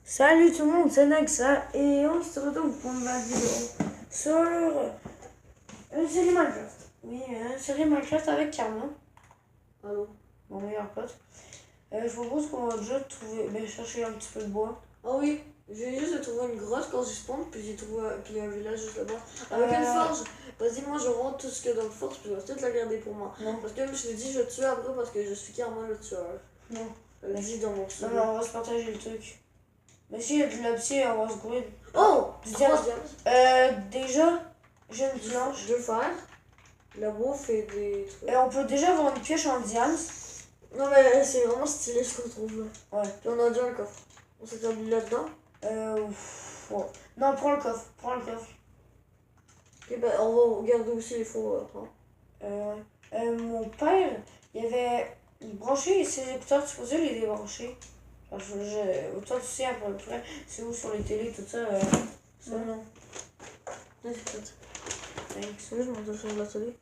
Salut tout le monde, c'est Naxa et on se retrouve pour une nouvelle vidéo sur une série Minecraft. Oui, une série Minecraft avec Karma, Allô? mon meilleur pote. Je vous propose qu'on va déjà trouver, chercher un petit peu de bois. Ah oui, j'ai juste de trouver une grotte quand j'ai spawn, puis j'ai trouvé puis un village juste là-bas. Avec une forge. Vas-y, moi je rentre tout ce qu'il y a dans le forge, puis je vais peut-être la garder pour moi. Non. Parce que je te dis, je vais tuer après parce que je suis Karma le tueur. Non. Elle dit dans mon Non, pseudo. mais on va se partager le truc. Mais si il y a de l'obsidian, on va se grouiller. Oh! Du 3 diamants. Déjà, j'ai une planche. Je vais faire. La bouffe et des trucs. Et on peut déjà avoir une pioche en diamant. Non, mais c'est vraiment stylé ce qu'on trouve là. Ouais. Puis on a déjà un coffre. On s'établit là-dedans. Ouais. Non, prends le coffre, Ok, ben on va regarder aussi les fours après. Mon père, il branchait ses écouteurs, tu peux les débrancher. Parce que toi, tu sais à peu près, c'est où sur les télés, tout ça. Ça, non. Ouais, c'est fait. Thanks. C'est vrai, je m'en sur la télé.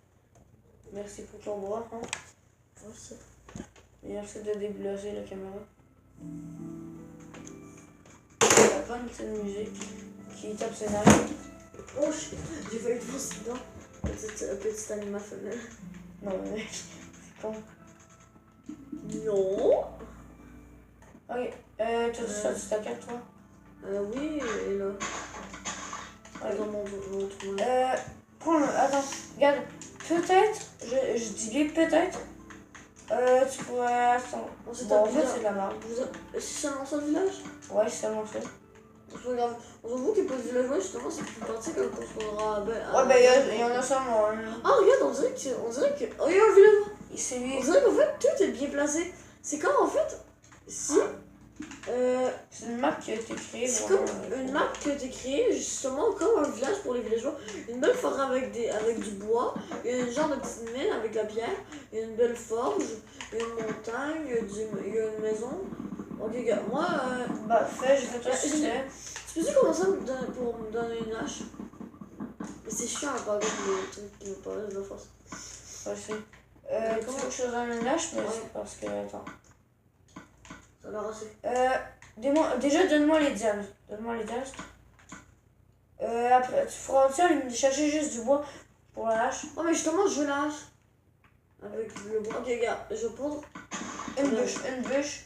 Merci pour ton bras. Hein. Ouais, c'est ça. Merci de débloquer la caméra. La bonne petite musique qui tape ses nerfs. Oh shit, j'ai failli te foncer dedans. Petit animal femelle. Non, mais mec, c'est con. Non. Ok, t'as sorti ta carte, toi? Oui, et là. Ouais. Dans mon autre main. Prends-le, attends, regarde. Peut-être, je dis bien peut-être, tu pourrais. Attends. On s'est Bon, en tapé fait, c'est de la merde. C'est seulement ça le village? Ouais, c'est seulement ça. C'est pas grave. On s'en fout qu'il n'y ait pas de village, ouais, justement, c'est plus parti quand on se rendra à. Ouais, ben, il y en a seulement un. Ah, regarde, on dirait que. Oh, il y a un village! C'est On lui. dirait qu'en fait, tout est bien placé. C'est comme en fait. Si. C'est une map qui a été créée. C'est vraiment, comme une map qui a été créée justement comme un village pour les villageois. Une belle forêt avec du bois, il y a un genre de petite mine avec de la pierre, il y a une belle forge, il y a une montagne, il y a une maison. Ok, gars, moi. Bah, je vais te succès. Tu peux-tu commencer pour me donner une hache? Mais c'est chiant par exemple le truc qui me paraît de la force. Ouais, c'est. Tu veux que je te donne une lâche, mais c'est parce que. Attends. Ça a l'air assez. Déjà, donne-moi les diamants. Donne-moi les diamants. Après, tu feras aller chercher juste du bois pour la hache. Oh, mais justement, je veux la hache. Avec le bois. Ok, regarde, je vais prendre Une bûche.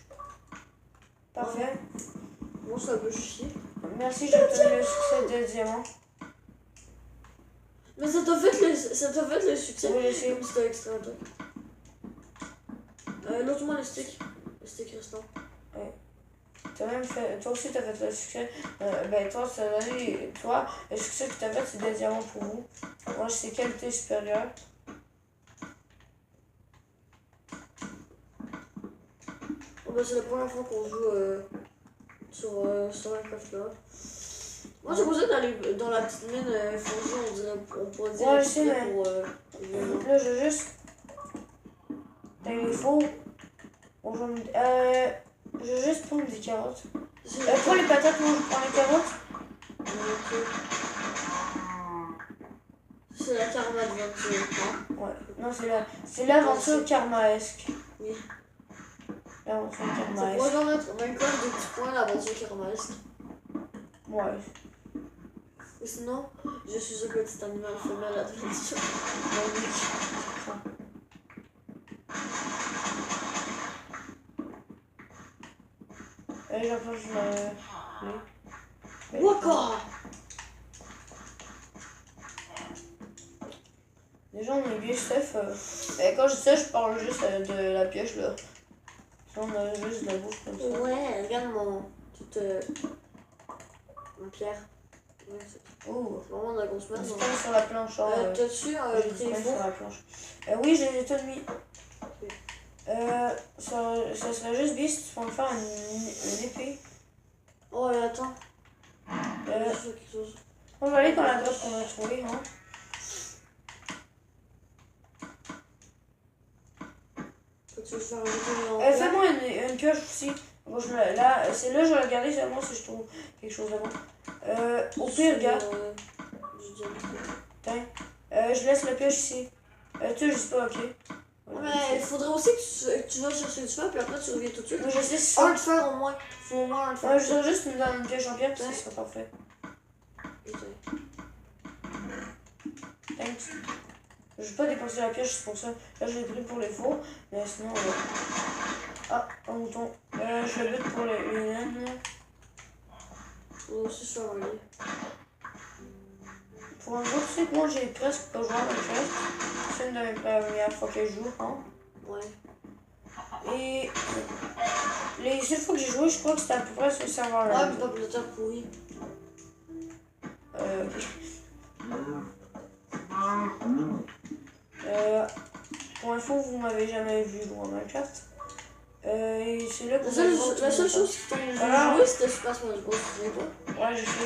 Parfait. Moi, ça veut chier. Merci, j'ai obtenu le succès de diamant. Mais ça t'a fait le succès. Oui, je sais. Comme si t'avais extrait un truc. L'autre moi, le stick. Le stick restant. T'as même fait, toi aussi, t'as fait le succès. Ben, toi, ça a donné. Toi, le succès que t'as fait, c'est des diamants pour vous. Moi, c'est qualité supérieure. Oh, bah, c'est la première fois qu'on joue sur Minecraft là. Moi, j'ai posé d'aller dans la petite mine forgée, on pourrait dire. Ouais, je sais, mais. Pour, Là, je vais juste. Il faut. Bon, je vais juste prendre des carottes. Prends les patates, moi je prends les carottes. Ok. C'est la karma adventure, hein? Ouais, non, c'est l'aventure karmaesque. Oui. L'aventure Ça karmaesque. pourrait genre être Minecraft des petits points, l'aventure karmaesque. Ouais. Ou sinon, je suis un petit animal femelle adventure. J'approche Waka! Déjà, on est bien stuff. Quand je dis ça, je parle juste de la pioche là. Sinon, on a juste de la bouffe comme ça. Ouais, regarde toute ma pierre. Ouais, Oh, c'est vraiment de la grosse merde. on se tombe sur la planche. T'as-tu J'ai pris les disparu sur fours? la planche. Oui, je les ai tous mis. Ça serait juste bien si tu peux me faire une épée. Oh, et attends. Je Je fais quelque chose. vais aller dans la grotte qu'on a trouvée. Hein. Tu veux faire un Fais-moi une pioche aussi. Bon, c'est là, je vais la garder seulement si je trouve quelque chose de bon. Au pire, regarde. Tiens. Je laisse la pioche ici. Tu sais, je sais pas, ok. Mais il faudrait aussi que tu vas chercher du fer, puis après tu reviens tout de suite. Moi, je sais, c'est Un ça. de fer au moins. Faut au moins un de fer. Ouais, je voudrais juste me donner une pioche en pierre, puis ça Ouais. serait parfait. Ok. Thanks. Je vais pas dépenser la pioche, c'est pour ça. Là, je l'ai pris pour les faux, mais sinon. Ah, un mouton. Je le bute pour les naines. Faut aussi se faire un lit. Pour un jour, tu sais que moi, j'ai presque pas joué à Minecraft. C'est une de mes premières fois que je joue, hein. Ouais. Et les seules fois que j'ai joué, je crois que c'était à peu près ce serveur-là. Ouais, mais pas de terre pourrie. Ok. Pour info, vous m'avez jamais vu jouer à Minecraft. Et c'est là que La seule chose qui t'a joué, c'était Super Smash Bros. Tu sais pas? Ouais, j'ai fait.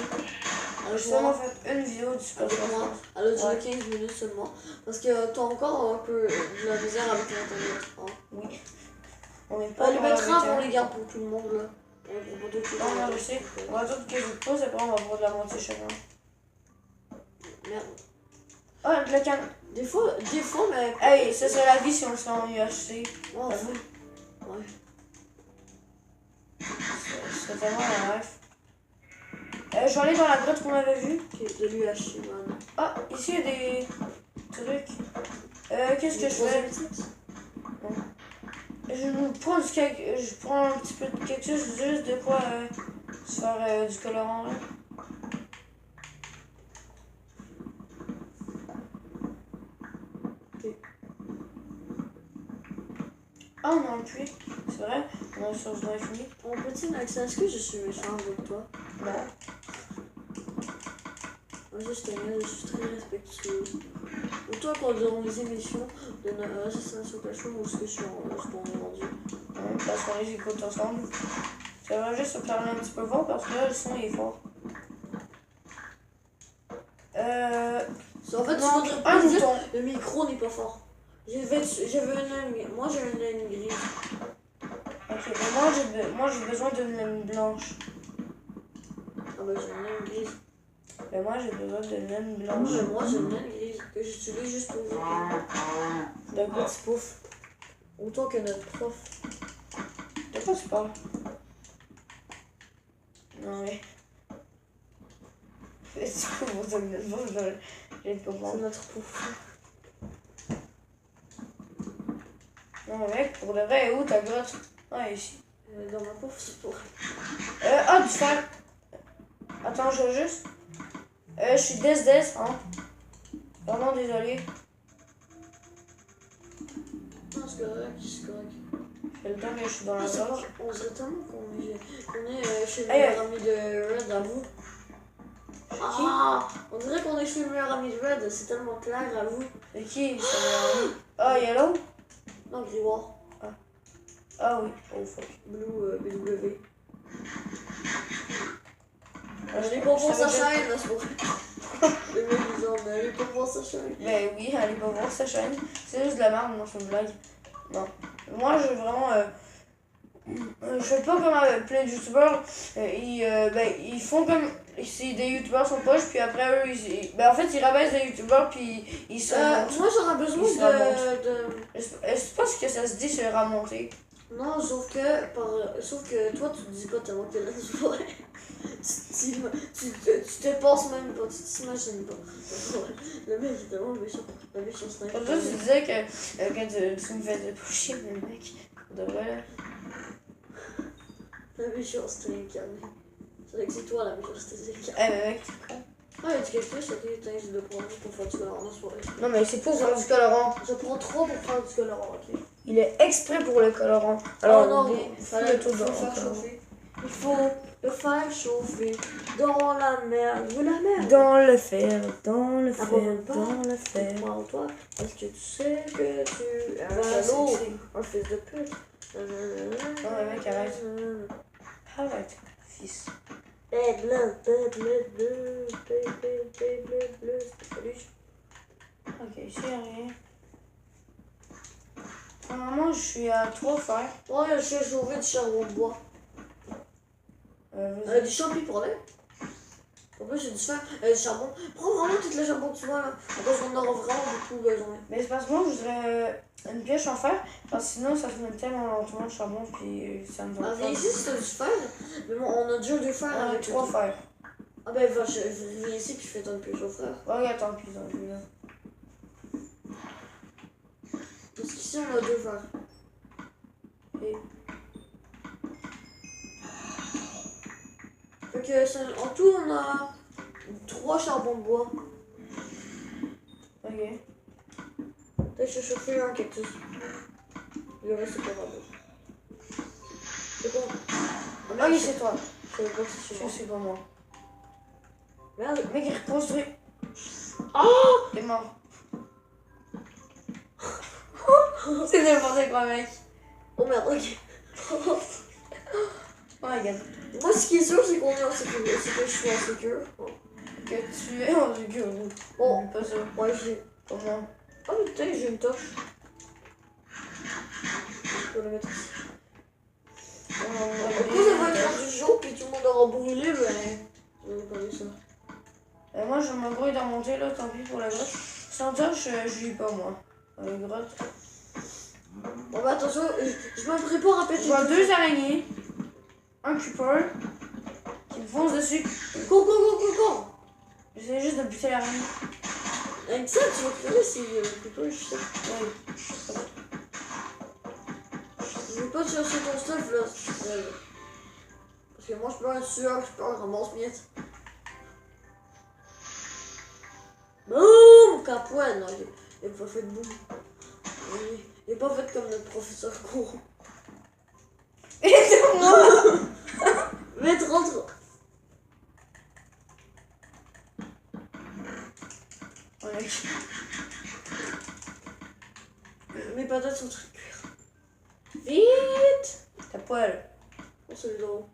Avec J'ai moi. seulement fait une vidéo du Super Avec Smash moi. Bros. Elle a duré Ouais. 15 minutes seulement. Parce que t'as encore un peu de la misère avec l'internet. Hein. Oui. On est pas Les encore betteraves, avec on les garde pour tout le monde là. On prend pas tout le Non, monde. non, je sais. On va tout que je pose, après on va prendre la moitié chacun. Merde. Ah, de la canne. Des fois, mais. Hey, ça serait la vie si on serait en UHC. Oh, J'avoue. ouais. Ce serait tellement la rêve. Je vais aller dans la grotte qu'on avait vue. Ok, de l'UHC, man. Ah, ici il y a des trucs. Qu'est-ce que je fais? Je prends un petit peu de quelque chose, juste de quoi se faire du colorant là. Ok. Ah, on a un puits, c'est vrai, on a une source d'eau infinie. Mon petit Maxime, est-ce que je suis méchant avec toi? Non. Moi, je suis très respectueux. Toi, quand dans les émissions de Assassination Cachot, où est-ce que je suis ce qu'on est rendu? Ouais, parce qu'on les écoute ensemble. Ça va juste se parler un petit peu fort parce que là, le son il est fort. En fait, Non, tu un voudrais dire mouton. le micro n'est pas fort. Moi, j'ai une laine grise. Ok, mais moi j'ai besoin d'une laine blanche. Ah bah, j'ai une laine grise. Mais moi j'ai besoin d'une laine Ah, blanche. mais moi, j'ai une laine grise que j'utilise juste pour vous. De quoi? Petit pouf. Autant que notre prof. De quoi tu parles? Non mais. C'est quoi vous avez une blanche? J'ai de C'est comprendre. notre pouf. Non mais mec, pour de vrai, est où ta grotte? Ah, ici. Dans ma pouf, c'est pour. Ah, du fer. Attends, je veux juste. Je suis des, hein. Vraiment désolé. Non, c'est correct, c'est correct. C'est le temps que je suis dans la Ah, c'est grotte. pas- on serait tellement qu'on est chez le Hey, meilleur ami de Red, à vous. Ah, on dirait qu'on est chez le meilleur ami de Red, c'est tellement clair, à vous. C'est qui? Ah, Yellow? Non, Grégoire. Ah oui. Oh fuck. Blue BW. Je Allez pas voir sa chaîne, c'est pour. Le mec disant, mais allez pas voir sa chaîne. Ben oui, allez pas voir sa chaîne. C'est juste de la merde, non, c'est une blague. Non. Moi, je vraiment. Je fais pas comme plein de youtubeurs. Ils font comme si des youtubeurs sont poches, puis après eux, en fait, ils rabaissent des youtubeurs, puis ils se remontent. Moi j'aurais besoin Il se de. Je pense que ça se dit se ramonter. Non, sauf que toi tu te dis pas tellement que t'es là, tu pourrais. Tu te penses même pas, tu t'imagines pas. Le mec est tellement méchant. Le méchant sniper. Comme ça, tu disais que quand tu me faisais pusher, mais mec, de vrai là. La méchanceté incarnée. C'est vrai que c'est toi la méchanceté incarnée. Eh, mais mec, t'es con. Ah, il y a du cactus, ok, t'as de prendre pour faire du colorant, non, c'est pas vrai. Non, mais c'est pour faire du colorant. Je prends 3 pour faire du colorant, ok. Il est exprès pour le colorant. Alors, Oh non, vous- il fais fallait le tour faut le dans faire le colorant. chauffer. Il faut le faire chauffer dans la mer. Je veux la mer. Dans le fer, dans le Ah, fer, bon, pas. dans le fer. Prends-toi, parce que tu sais que tu es un Ouais, salaud, c'est- un fils de pute. Non, mais mec, arrête. Arrête, fils. Bad blood, bad blood, blood. Salut. Ok, ici, y'a rien. Normalement, je suis à 3 fers. Ouais, je suis chauffé du charbon de bois. Vas-y. Du champi pour l'air. En plus, j'ai du fer, du charbon. Prends vraiment tout le charbon que tu vois là. Parce qu'on aura vraiment beaucoup besoin. Mais c'est parce que moi, je voudrais une pioche en fer, parce que sinon ça se met tellement lentement le charbon, puis ça me Ah, donne viens ici si t'as du fer. Mais bon, on a déjà 2 fers On a avec 3 fers. Ah ben, viens ici puis fais ton pioche au frère. Ouais, attends, puis là. Parce qu'ici, on a 2 fers. Et... Fait que, en tout, on a 3 charbons de bois. Ok. Peut-être que je vais chauffer un cactus. Le reste, c'est pas grave. C'est bon. Ah, Ah merde, oui, c'est toi. je savais pas que c'est Je moi. sais pas moi. Merde. Mec, il reconstruit. Oh T'es mort. C'est n'importe quoi, mec. Oh merde, ok. Oh my god. Moi, ce qui est sûr, c'est qu'on est en sécurité. C'est que je suis en sécurité. Que tu es en sécurité. Bon. Pas ça. Ouais, j'ai. Comment? Oh, mais putain, j'ai une torche. Je peux la mettre ici. Du coup, ça va être du jour, puis tout le monde aura brûlé, ben. Je vais pas dire ça. Moi, je me grouille d'en monter là, tant pis pour la grotte. Sans torche, je vis pas moi. Dans les grottes. Bon, bah attention, je me prépare à péter. Je vois 2 araignées, un creeper qui me fonce dessus. Cours. J'essaie juste de buter l'araignée. Avec ça, tu vas crever si plutôt je sais. Ouais. Je vais pas te chercher ton stuff là. Parce que moi, je peux un sueur, je peux un ramasse-miettes. Boum! Capoine! Non, il est pas fait de boum. Il est pas fait comme notre professeur court. Aide-moi! Vite, rentre! Ouais. Mes patates sont en train de cuire. Vite! Ta poêle. Oh, c'est drôle.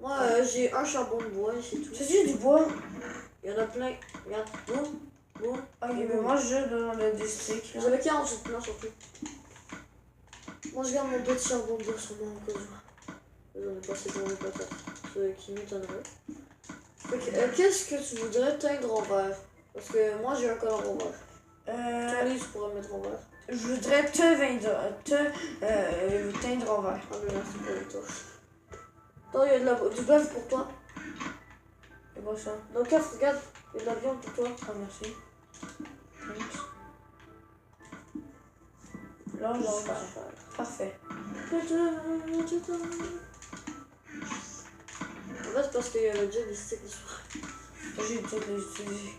Moi, j'ai un charbon de bois et c'est tout. C'est juste du bois. Il y en a plein. Regarde. Boum. Ok, mais moi je dans le district là. J'avais 48 plans surtout. Moi, je garde mon petit charbon de bois sur moi en cas où. J'en ai passé dans les patates. Ce qui m'étonnerait. Qu'est-ce que tu voudrais teindre en vert? Parce que moi, j'ai un color en vert. Ton livre, tu pourrais le mettre en vert. Je voudrais teindre en vert. Ah, mais merci pour les torches. Attends, il y a du bœuf pour toi. C'est quoi ça? Dans le coffre, regarde, il y a de la viande pour toi. Ah, merci. Thanks. Là, parfait. En fait, c'est parce qu'il y avait déjà des sticks sur. J'ai peut-être les utiliser.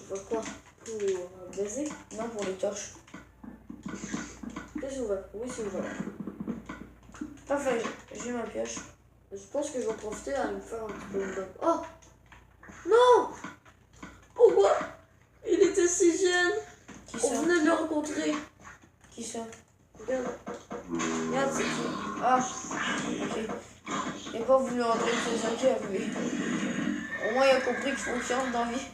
Pour quoi? Pour baiser? Non, pour les torches. C'est ouvert. Oui, c'est ouvert. Parfait, j'ai ma pioche. Je pense que je vais en profiter à me faire un petit peu de bain. Oh! Non! Pourquoi? Il était si jeune! Qui On ça? venait de le rencontrer. Qui ça? Regarde. Regarde, c'est qui? Ah, ok. Il n'a pas voulu rentrer ses enquêtes, lui. Au moins, il a compris qu'il fonctionne dans la vie.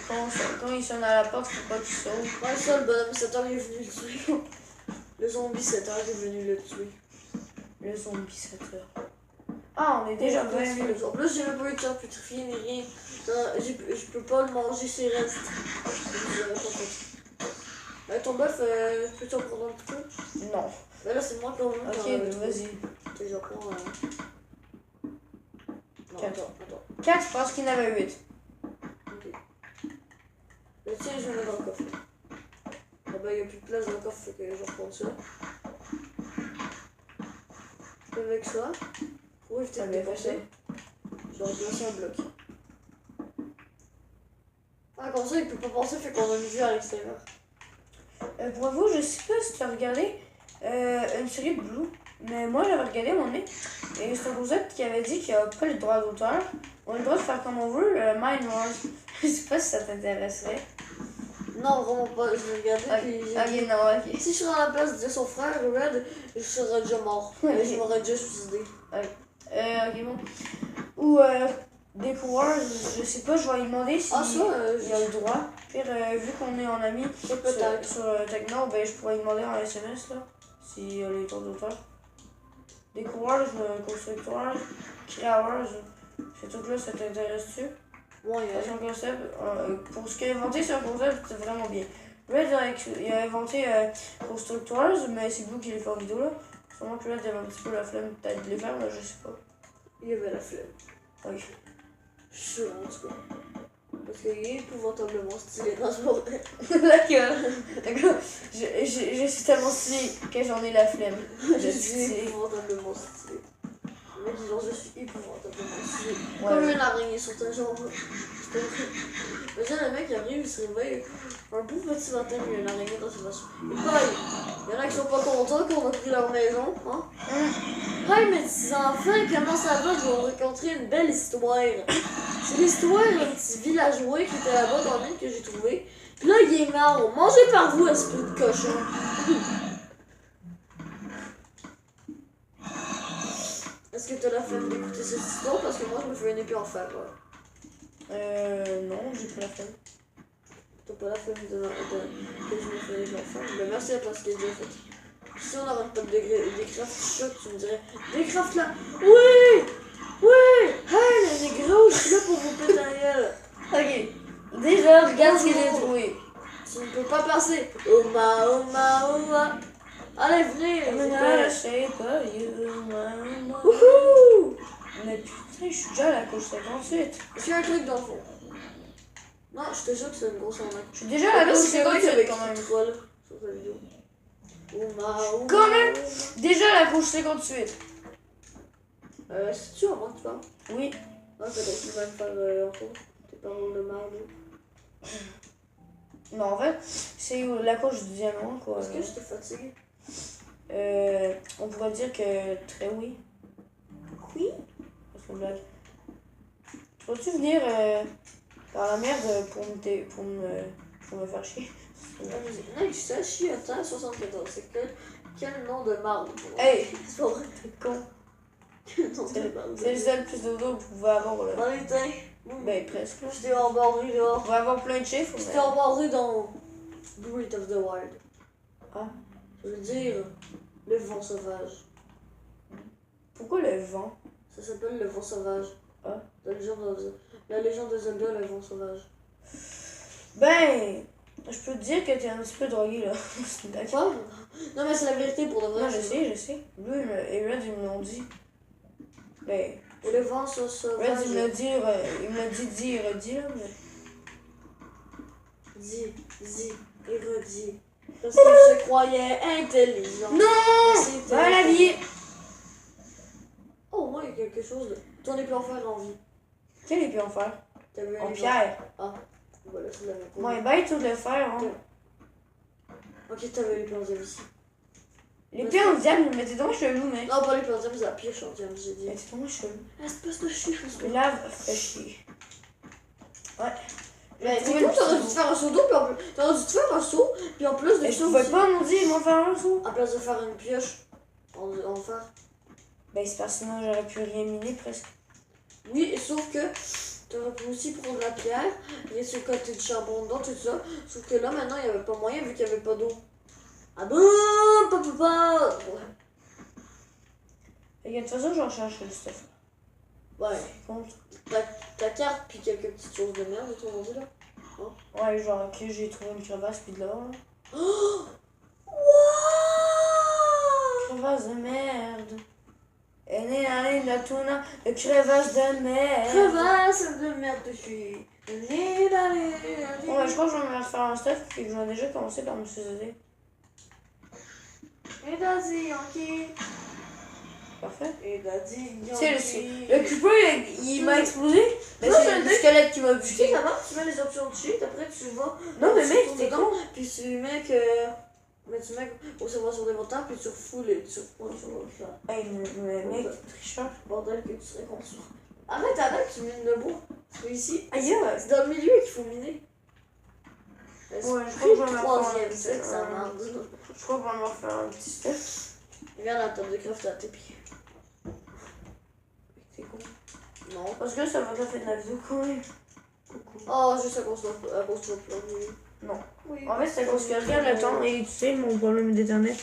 Quand il sonne à la porte, faut pas qu'il sauve. Ouais, ça, le bonhomme 7 heures, il est venu le tuer. Le zombie 7 heures, il est venu le tuer. Le zombie 7 heures. Ah, on est déjà Ouais, venu. en plus, j'ai même pas eu de temps putrifié ni rien. Je peux pas le manger ses restes. Ton bœuf, peux-tu en prendre un petit peu? Non. Là, c'est moi qui en veux. Ok, vas-y. Je prends. Non, 4. attends. 4 parce qu'il y en avait 8. Ok. Le tien, je vais le mettre dans le coffre. Ah bah, il n'y a plus de place dans le coffre, fait que je reprends ça. Avec ça, pour éviter de dépenser, je vais remplacer un bloc. Ah, comme ça, il peut pas penser, fait qu'on a une vue à l'extérieur. Pour vous, je sais pas si tu as regardé une série de Blue, mais moi j'avais regardé mon nez et c'est un concept qui avait dit qu'il n'y a pas le droit d'auteur. On a le droit de faire comme on veut, le Mine Wars. Je sais pas si ça t'intéresserait. Non, vraiment pas, je vais regarder. Ok, non, ok. Si je serais à la place de son frère, Red, je serais déjà mort. Et je m'aurais déjà suicidé. Ok, bon. Ou des coureurs, je sais pas, je vais lui demander si il y a le droit. Pire, vu qu'on est en ami sur Techno, ben, je pourrais lui demander en SMS là, s'il y a les droits d'auteur. Des coureurs, constructeurs, créateurs, ces trucs-là, ça t'intéresse-tu? Ouais, C'est un concept. Pour ce qu'il a inventé, c'est un concept, c'est vraiment bien. Red, il a inventé Constructors, mais c'est Blue qui les fait en vidéo là. Sûrement que Red avait un petit peu la flemme peut-être de les faire, là, je sais pas. Il y avait la flemme. Oui. Je suis sûre en tout cas. Parce qu'il est épouvantablement stylé dans ce moment. D'accord. Je suis tellement stylé que j'en ai la flemme. Je suis épouvantablement stylé. Le mec, genre, je suis épouvantablement stylé. Ouais. Comme une araignée sur ta jambe. Imagine le mec qui arrive, il se réveille un beau petit matin, il y a une araignée dans sa maison. Et pareil, il y en a qui sont pas contents qu'on a pris leur maison. Hein? Hey, mes petits enfants, comment ça va? Je vais vous raconter une belle histoire. C'est l'histoire d'un petit villageois qui était là-bas dans l'île que j'ai trouvé. Puis là, il est mort. Mangez par vous, esprit de cochon. Est-ce que t'as la flemme d'écouter cette histoire? Parce que moi, je me fais une épée en fer. Non, j'ai pas la flemme. T'as pas la flemme que je me fais une épée en fer? Ben merci à toi, ce qui est déjà fait. Si on n'arrête pas de décraft shot, tu me dirais décraft là. Oui! Oui! Hey, les gros, je suis là pour vous péter la gueule. Ok. Déjà, regarde ce que j'ai trouvé. Tu ne peux pas passer. Oma, oma, oma. Allez, venez. Wouhou! Mais putain, je suis déjà à la couche 58. Est-ce qu'il y a un truc dans le fond? Non, je te jure que c'est une grosse arnaque. Je suis déjà à la couche C'est vrai qu'il y 58 avait quand même. troll sur ta vidéo. Oma, oma. Quand même. Déjà à la couche 58. C'est-tu avant que tu parles? Oui. Ah, peut-être que tu vas me faire encore tes paroles de merde. Non, en fait, c'est la couche du diamant, quoi. Est-ce que je t'ai fatigué? On pourrait dire que très oui. Oui? Parce que blague. Peux-tu venir par la merde pour me faire chier? Non, tu sais, Chiota 74. C'est quel nom de marde? Hey! C'est pas vrai, t'es con. Quel nom de marde? C'est le seul plus de dos que vous pouvez avoir là. Allez, tiens. Ben presque. Je t'ai embarré On dehors. va avoir plein de chiffres. Je Mais... t'ai embarré dans Breath of the Wild. Ah. Je veux dire, le vent sauvage. Pourquoi le vent? Ça s'appelle le vent sauvage. Ah. La légende de Zelda, le vent sauvage. Ben, je peux te dire que t'es un petit peu drogué là. Quoi? Non, mais c'est la vérité pour de vrai. Non, je sais. Lui et Red, ils me l'ont dit. Ben, Et le vent sauvage. Red, il me l'a dit, redit là, mais... Dis et redis. Parce que je croyais intelligent. Non! Pas la vie! Oh, moi, il y a quelque chose de... Ton épée en fer en vie. Quelle épée en fer? T'as vu un En épée pierre. Ah, voilà, c'est la même. Moi, bête ou de le fer, hein? Ok, t'avais l'épée en diamant ici. L'épée en diable, mais t'es donc chelou, mec. Non, pas l'épée en diamant, c'est la pioche en diamant, j'ai dit. Mais t'es donc chelou. Espèce de chiffre. Lave, fait chier. Ouais. Mais du coup, t'aurais dû te faire un seau d'eau, puis en plus... T'aurais dû te faire un seau, puis en plus de Et je ça pouvais aussi, pas m'en dire, m'en faire un saut. à place de faire une pioche en fer. Ben, c'est parce que sinon j'aurais pu rien miner presque. Oui, sauf que t'aurais pu aussi prendre la pierre, et sur le côté du charbon dedans, tout ça. Sauf que là, maintenant, il n'y avait pas moyen vu qu'il n'y avait pas d'eau. Ah bon, papa. Et de toute façon, j'en cherche le stuff. Ouais, Compte. ta carte, puis quelques petites choses de merde, autrement dit, là. Ouais, genre que j'ai trouvé une crevasse puis de l'or. Là. Oh! Wow! Crevasse de merde. Elle est allée de la tourna, le crevasse de merde. Crevasse de merde de fille. Ouais, je crois que je vais me faire un stuff puis que je vais déjà commencer par me suicider. Et Daddy Yankee. Parfait. Et Daddy Tu sais, Yankee. le Cooper, il m'a explosé. Mais Non, c'est le squelette qui m'a Tu sais, buté. ça marche, tu mets les options de cheat, après tu vas. Non, mais tu mec, tournes t'es dedans, con. Puis tu mets que. Mais tu mets au savoir sur l'inventaire, puis tu refoules et tu refoules sur le Hey, mais mec, tricheur. bordel que tu serais conçu. Arrête, tu mines le bois. Parce que ici, Aïe, c'est dans le milieu qu'il faut miner. Ouais, je crois que je vais me faire troisième, un c'est que ça petit- marche. Je crois qu'on va me refaire un petit stuff. Regarde la table de craft à tes pieds. C'est con. Non. Parce que ça va pas faire de la vidéo quand même. Oh, juste à cause de la plomberie. Non. Oui. En fait, c'est à cause que je regarde le temps et tu sais, mon problème d'internet,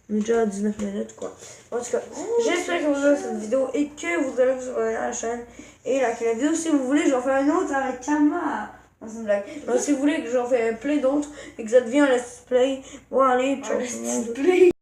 on est déjà à 19 minutes quoi. En tout cas, j'espère que vous avez cette vidéo et que vous allez vous abonner à la chaîne et liker la vidéo si vous voulez. Je vais en faire une autre avec Kama. C'est une blague. Donc, si vous voulez que j'en fais plein d'autres et que ça devient un let's play, bon allez, ciao. Un let's play.